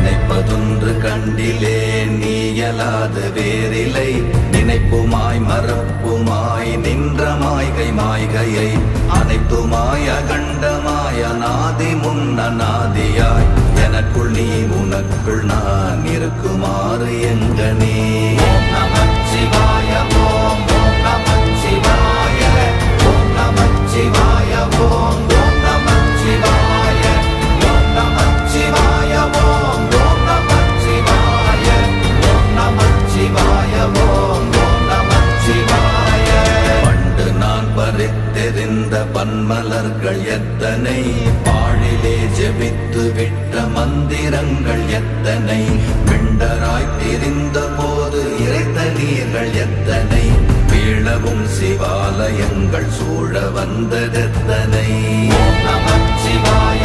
நினைப்பதொன்று கண்டிலே நீயலாது வேறில்லை. நினைப்புமாய் மறப்புமாய் நின்ற மாய்கை மாய்கையை அனைத்துமாய் அகண்டமாய் அநாதி முன்னநாதியாய் எனக்குள் நீ உனக்குள் நான் இருக்குமாறு எங்கனே. ஓம் நமச்சிவாய ஓம் ஓம் நமச்சிவாய ஓம் நமச்சிவாய ஓம் ஓம் நமச்சிவாய ஓம் நமச்சிவாய ஓம் ஓம் நமச்சிவாய ஓம் நமச்சிவாய ஓம் ஓம் நமச்சிவாய. பண்டு நான் பறித்தெறிந்த பன்மலர்கள் எத்தனை, பாழிலே ஜெபித்து விட்ட மந்திரங்கள் எத்தனை, பிண்டராய் தெரிந்த போது இறைத்த நீர்கள் எத்தனை, வீழவும் சிவாலயங்கள் சூழ வந்ததெத்தனை. ஓம் நமச்சிவாய